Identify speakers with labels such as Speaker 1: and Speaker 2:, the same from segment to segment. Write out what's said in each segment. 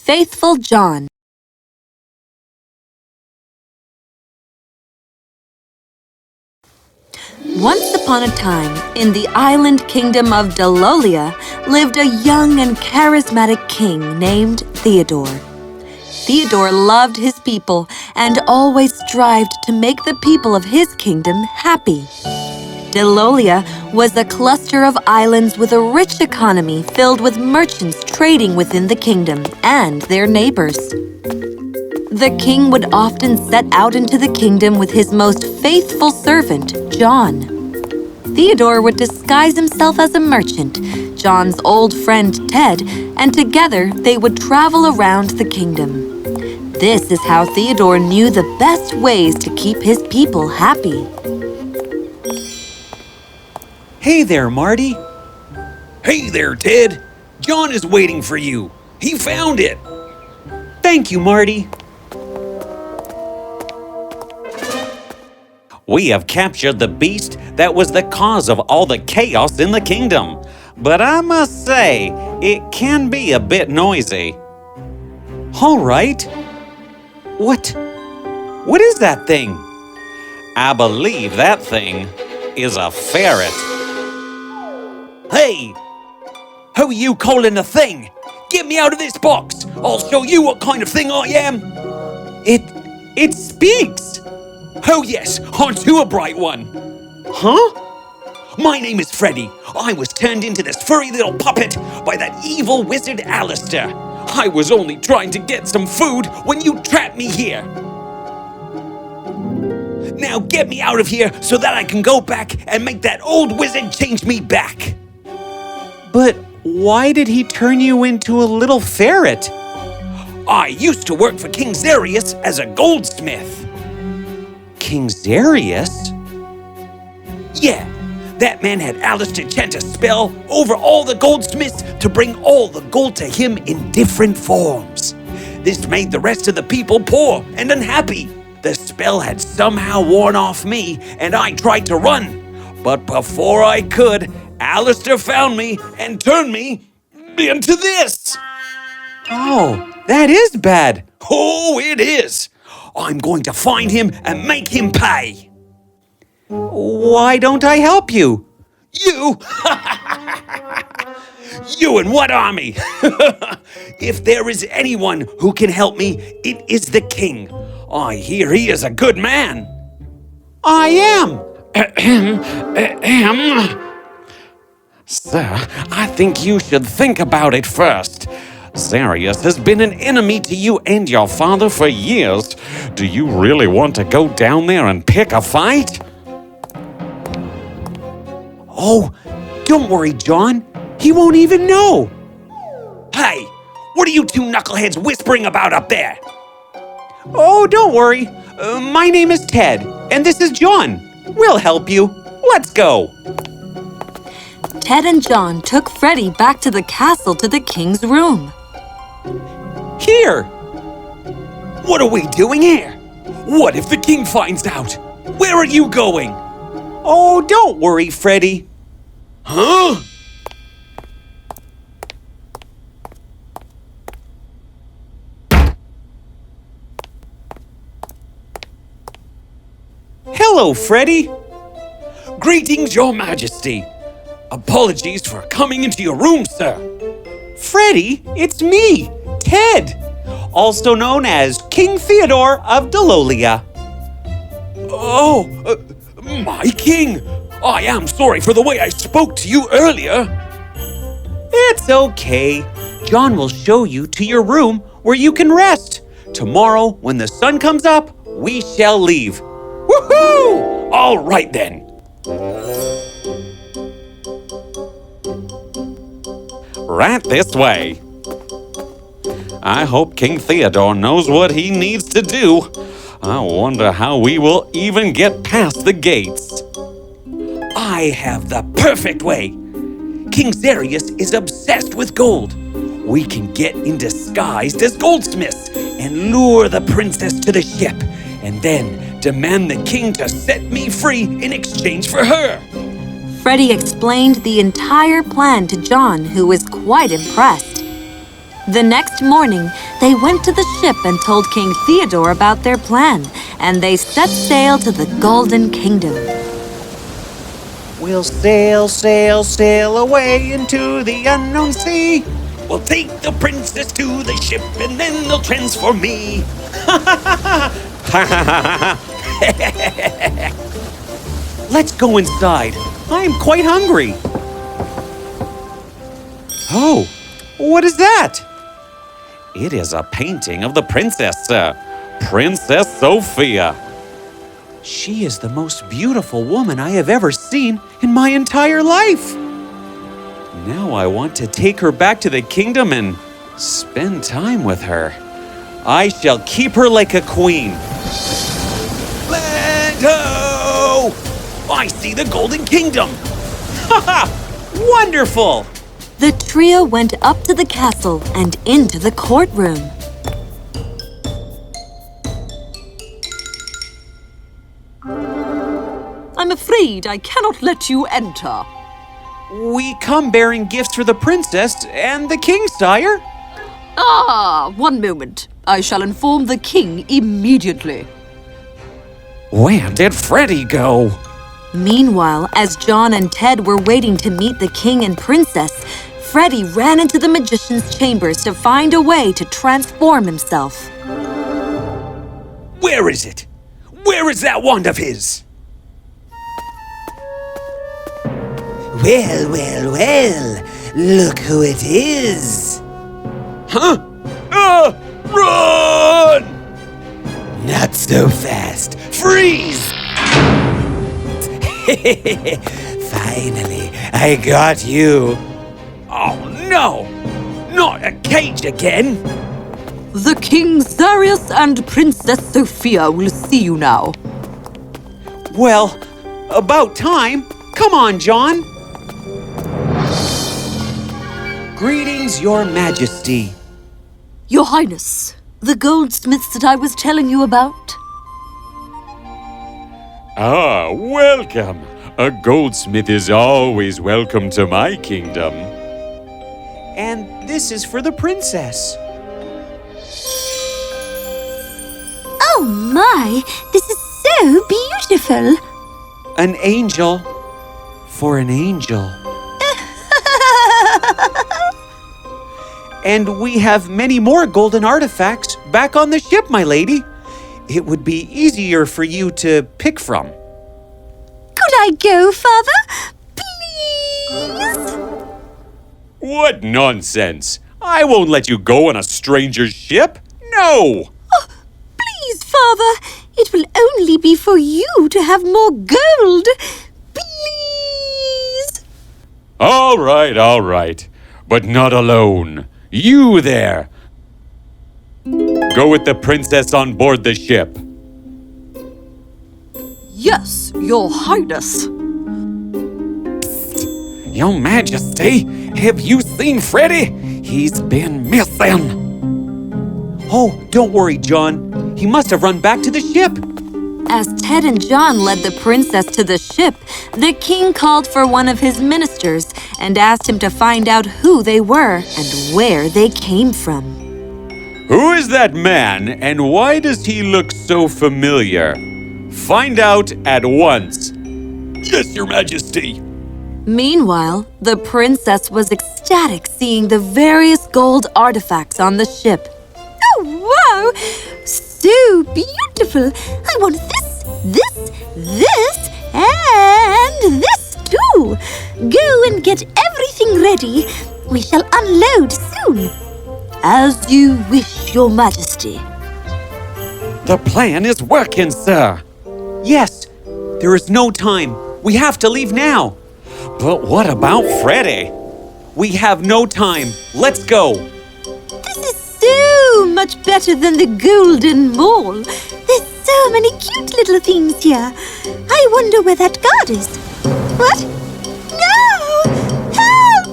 Speaker 1: Faithful John. Once upon a time, in the island kingdom of Dalolia, lived a young and charismatic king named Theodore. Theodore loved his people and always strived to make the people of his kingdom happy. Dalolia was a cluster of islands with a rich economy filled with merchants trading within the kingdom and their neighbors. The king would often set out into the kingdom with his most faithful servant, John. Theodore would disguise himself as a merchant, John's old friend Ted, and together they would travel around the kingdom. This is how Theodore knew the best ways to keep his people happy.
Speaker 2: Hey there, Marty.
Speaker 3: Hey there, Ted. John is waiting for you. He found it.
Speaker 2: Thank you, Marty. We have captured the beast that was the cause of all the chaos in the kingdom. But I must say, it can be a bit noisy. All right. What is that thing? I believe that thing is a ferret.
Speaker 3: Hey! Who are you calling a thing? Get me out of this box! I'll show you what kind of thing I am!
Speaker 2: It speaks!
Speaker 3: Oh yes, aren't you a bright one?
Speaker 2: Huh?
Speaker 3: My name is Freddie. I was turned into this furry little puppet by that evil wizard Alistair. I was only trying to get some food when you trapped me here. Now get me out of here so that I can go back and make that old wizard change me back.
Speaker 2: But why did he turn you into a little ferret?
Speaker 3: I used to work for King Zarius as a goldsmith.
Speaker 2: King Zarius?
Speaker 3: Yeah, that man had Alistair chant a spell over all the goldsmiths to bring all the gold to him in different forms. This made the rest of the people poor and unhappy. The spell had somehow worn off me, and I tried to run. But before I could, Alistair found me and turned me into this.
Speaker 2: Oh, that is bad.
Speaker 3: Oh, it is. I'm going to find him and make him pay.
Speaker 2: Why don't I help you?
Speaker 3: You? You and what army? If there is anyone who can help me, it is the king. I hear he is a good man.
Speaker 2: I am.
Speaker 4: Sir, I think you should think about it first. Zarius has been an enemy to you and your father for years. Do you really want to go down there and pick a fight?
Speaker 2: Oh, don't worry, John. He won't even know.
Speaker 3: Hey, what are you two knuckleheads whispering about up there?
Speaker 2: Oh, don't worry. My name is Ted, and this is John. We'll help you. Let's go.
Speaker 1: Ted and John took Freddie back to the castle to the king's room.
Speaker 2: Here.
Speaker 3: What are we doing here? What if the king finds out? Where are you going?
Speaker 2: Oh, don't worry, Freddie.
Speaker 3: Huh?
Speaker 2: Hello, Freddie.
Speaker 3: Greetings, Your Majesty. Apologies for coming into your room, sir.
Speaker 2: Freddie, it's me, Ted, also known as King Theodore of Dalolia.
Speaker 3: Oh, my king. I am sorry for the way I spoke to you earlier.
Speaker 2: It's okay. John will show you to your room where you can rest. Tomorrow, when the sun comes up, we shall leave.
Speaker 3: Woohoo! All right then.
Speaker 4: Right this way. I hope King Theodore knows what he needs to do. I wonder how we will even get past the gates.
Speaker 3: I have the perfect way. King Zarius is obsessed with gold. We can get in disguised as goldsmiths and lure the princess to the ship, and then demand the king to set me free in exchange for her.
Speaker 1: Freddie explained the entire plan to John, who was quite impressed. The next morning, they went to the ship and told King Theodore about their plan, and they set sail to the Golden Kingdom.
Speaker 2: We'll sail, sail, sail away into the unknown sea.
Speaker 3: We'll take the princess to the ship and then they'll transform me.
Speaker 2: Let's go inside. I am quite hungry. Oh, what is that? It is a painting of the princess, Princess Sophia. She is the most beautiful woman I have ever seen in my entire life. Now I want to take her back to the kingdom and spend time with her. I shall keep her like a queen.
Speaker 3: Land ho! I see the Golden Kingdom.
Speaker 2: Ha ha! Wonderful!
Speaker 1: The trio went up to the castle and into the courtroom.
Speaker 5: I'm afraid I cannot let you enter.
Speaker 2: We come bearing gifts for the princess and the king, sire.
Speaker 5: Ah, one moment. I shall inform the king immediately.
Speaker 2: Where did Freddie go?
Speaker 1: Meanwhile, as John and Ted were waiting to meet the king and princess, Freddie ran into the magician's chambers to find a way to transform himself.
Speaker 3: Where is it? Where is that wand of his?
Speaker 6: Well, well, well, look who it is.
Speaker 3: Huh? Run!
Speaker 6: Not so fast.
Speaker 3: Freeze!
Speaker 6: Finally, I got you.
Speaker 3: Oh no! Not a cage again!
Speaker 5: The King Zarius and Princess Sophia will see you now.
Speaker 2: Well, about time. Come on, John. Greetings, Your Majesty.
Speaker 5: Your Highness, the goldsmiths that I was telling you about?
Speaker 4: Ah, welcome. A goldsmith is always welcome to my kingdom.
Speaker 2: And this is for the princess.
Speaker 1: Oh my, this is so beautiful.
Speaker 2: An angel for an angel. And we have many more golden artifacts back on the ship, my lady. It would be easier for you to pick from.
Speaker 1: Could I go, Father? Please?
Speaker 4: What nonsense! I won't let you go on a stranger's ship. No!
Speaker 1: Oh, please, Father. It will only be for you to have more gold. Please?
Speaker 4: All right. But not alone. You there! Go with the princess on board the ship.
Speaker 5: Yes, Your Highness.
Speaker 2: Your Majesty, have you seen Freddie? He's been missing. Oh, don't worry, John. He must have run back to the ship.
Speaker 1: As Ted and John led the princess to the ship, the king called for one of his ministers and asked him to find out who they were and where they came from.
Speaker 4: Who is that man, and why does he look so familiar? Find out at once.
Speaker 3: Yes, Your Majesty.
Speaker 1: Meanwhile, the princess was ecstatic seeing the various gold artifacts on the ship. Oh, wow! So beautiful! I want this, and this too! Go and get everything ready. We shall unload soon. As you wish, Your Majesty.
Speaker 2: The plan is working, sir. Yes, there is no time. We have to leave now. But what about Freddie? We have no time. Let's go.
Speaker 1: This is so much better than the Golden Mall. There's so many cute little things here. I wonder where that guard is. What? No! Help!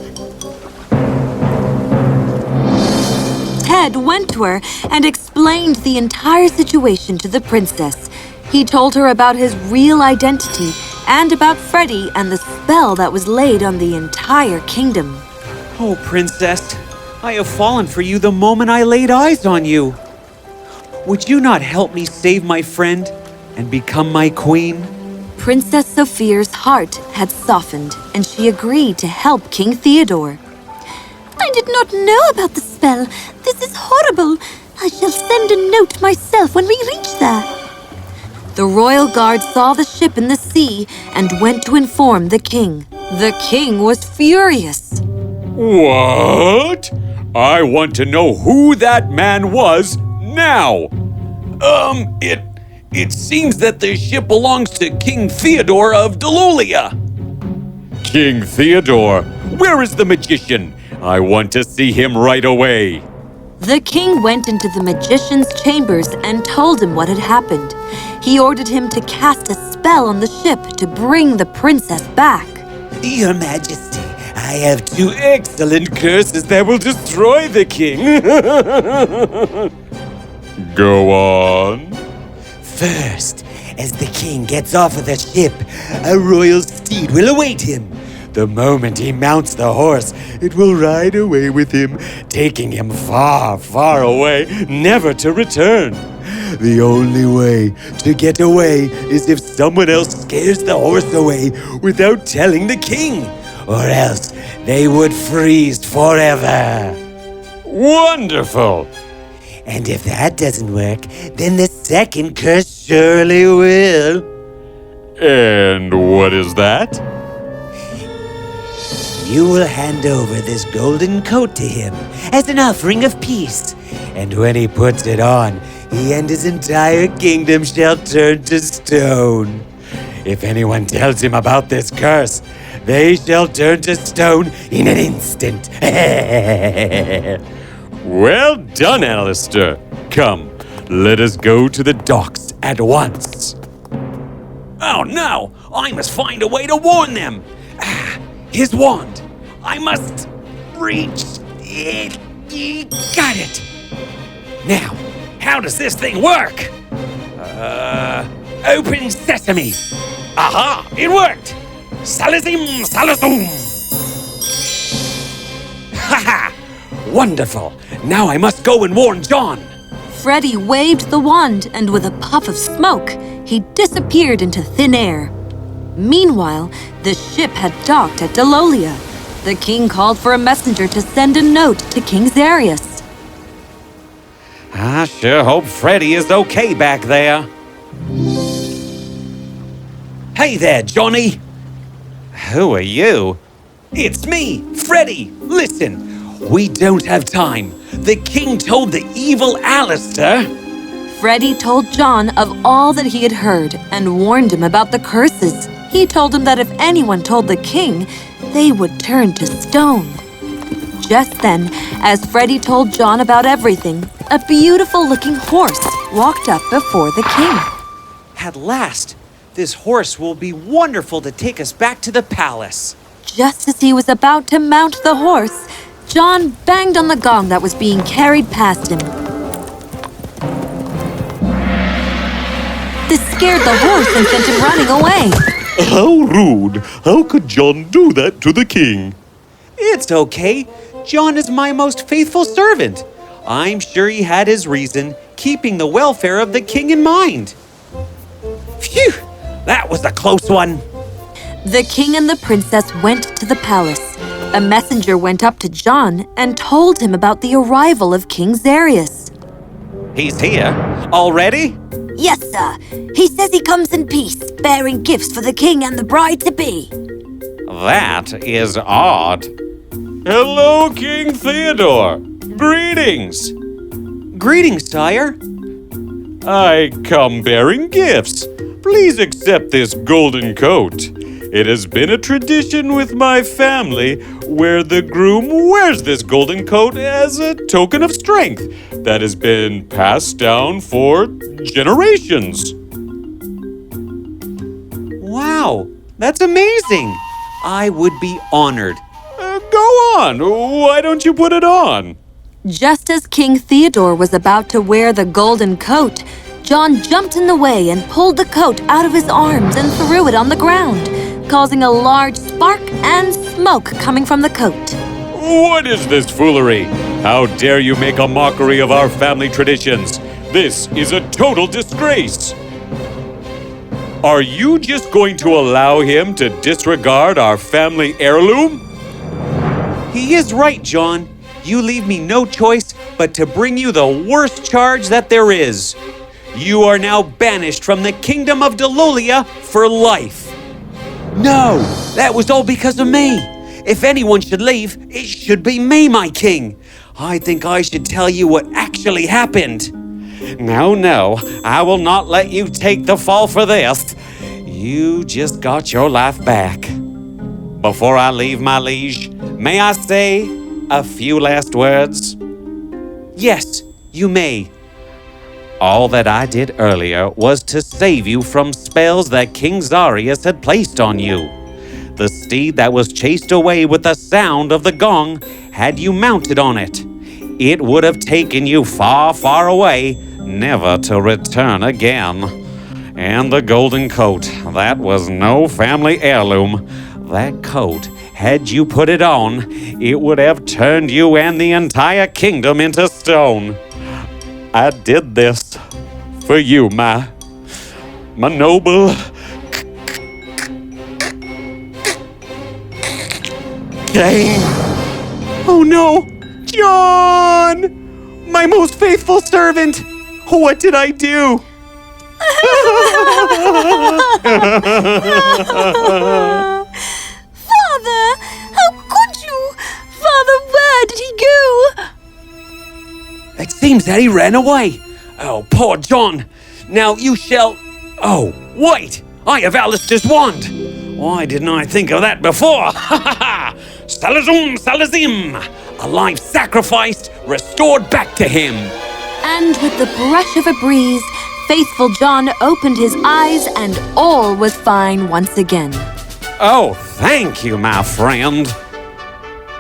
Speaker 1: Ted went to her and explained the entire situation to the princess. He told her about his real identity and about Freddie and the spell that was laid on the entire kingdom.
Speaker 2: Oh, princess,
Speaker 3: I have fallen for you the moment I laid eyes on you. Would you not help me save my friend and become my queen?
Speaker 1: Princess Sophia's heart had softened, and she agreed to help King Theodore.
Speaker 5: I did not know about the spell. This is horrible. I shall send a note myself when we reach there.
Speaker 1: The royal guard saw the ship in the sea and went to inform the king. The king was furious.
Speaker 4: What? I want to know who that man was now.
Speaker 3: It seems that the ship belongs to King Theodore of Dalolia.
Speaker 4: King Theodore, where is the magician? I want to see him right away.
Speaker 1: The king went into the magician's chambers and told him what had happened. He ordered him to cast a spell on the ship to bring the princess back.
Speaker 6: Your Majesty, I have two excellent curses that will destroy the king.
Speaker 4: Go on.
Speaker 6: First, as the king gets off of the ship, a royal steed will await him. The moment he mounts the horse, it will ride away with him, taking him far, far away, never to return. The only way to get away is if someone else scares the horse away without telling the king, or else they would freeze forever.
Speaker 4: Wonderful.
Speaker 6: And if that doesn't work, then the second curse surely will.
Speaker 4: And what is that?
Speaker 6: You will hand over this golden coat to him as an offering of peace. And when he puts it on, he and his entire kingdom shall turn to stone. If anyone tells him about this curse, they shall turn to stone in an instant.
Speaker 4: Well done, Alistair. Come, let us go to the docks at once.
Speaker 3: Oh no! I must find a way to warn them! His wand! I must reach it! Got it! Now, how does this thing work? Open sesame! Aha! It worked! Salazim salazum! Haha! Wonderful! Now I must go and warn John!
Speaker 1: Freddie waved the wand, and with a puff of smoke, he disappeared into thin air. Meanwhile, the ship had docked at Dalolia. The king called for a messenger to send a note to King Zarius.
Speaker 2: I sure hope Freddie is okay back there.
Speaker 3: Hey there, Johnny!
Speaker 2: Who are you?
Speaker 3: It's me, Freddie! Listen, we don't have time. The king told the evil Alistair.
Speaker 1: Freddie told John of all that he had heard and warned him about the curses. He told him that if anyone told the king, they would turn to stone. Just then, as Freddie told John about everything, a beautiful-looking horse walked up before the king.
Speaker 3: At last, this horse will be wonderful to take us back to the palace.
Speaker 1: Just as he was about to mount the horse, John banged on the gong that was being carried past him. This scared the horse and sent him running away.
Speaker 4: How rude! How could John do that to the king?
Speaker 3: It's okay. John is my most faithful servant. I'm sure he had his reason, keeping the welfare of the king in mind. Phew! That was a close one.
Speaker 1: The king and the princess went to the palace. A messenger went up to John and told him about the arrival of King Zarius.
Speaker 2: He's here? Already?
Speaker 5: Yes, sir. He says he comes in peace, bearing gifts for the king and the bride-to-be.
Speaker 2: That is odd.
Speaker 4: Hello, King Theodore. Greetings.
Speaker 3: Greetings, sire.
Speaker 4: I come bearing gifts. Please accept this golden coat. It has been a tradition with my family where the groom wears this golden coat as a token of strength that has been passed down for generations.
Speaker 3: Wow, that's amazing. I would be honored.
Speaker 4: Go on. Why don't you put it on?
Speaker 1: Just as King Theodore was about to wear the golden coat, John jumped in the way and pulled the coat out of his arms and threw it on the ground, causing a large spark and smoke coming from the coat.
Speaker 4: What is this foolery? How dare you make a mockery of our family traditions? This is a total disgrace. Are you just going to allow him to disregard our family heirloom?
Speaker 2: He is right, John. You leave me no choice but to bring you the worst charge that there is. You are now banished from the kingdom of Dalolia for life.
Speaker 3: No, that was all because of me. If anyone should leave, it should be me, my king. I think I should tell you what actually happened.
Speaker 2: No, I will not let you take the fall for this. You just got your life back. Before I leave, my liege, may I say a few last words?
Speaker 3: Yes, you may.
Speaker 2: All that I did earlier was to save you from spells that King Zarius had placed on you. The steed that was chased away with the sound of the gong, had you mounted on it, it would have taken you far, far away, never to return again. And the golden coat, that was no family heirloom. That coat, had you put it on, it would have turned you and the entire kingdom into stone. I did this for you, my noble
Speaker 6: King. Oh no! John! My most faithful servant! What did I do?
Speaker 5: Father, how could you? Father, where did he go?
Speaker 3: It seems that he ran away. Oh, poor John. Now you shall... Oh, wait! I have Alistair's wand. Why didn't I think of that before? Ha ha ha! Salazum Salazim! A life sacrificed, restored back to him.
Speaker 1: And with the brush of a breeze, faithful John opened his eyes and all was fine once again.
Speaker 2: Oh, thank you, my friend.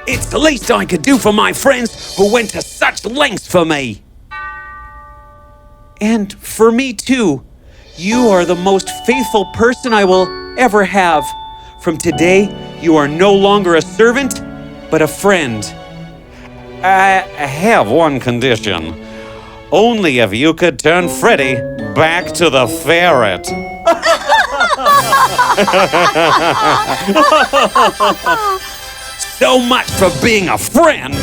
Speaker 3: It's the least I could do for my friends who went to such lengths for me.
Speaker 2: And for me too. You are the most faithful person I will ever have. From today, you are no longer a servant, but a friend. I have one condition. Only if you could turn Freddie back to the ferret.
Speaker 3: So much for being a friend.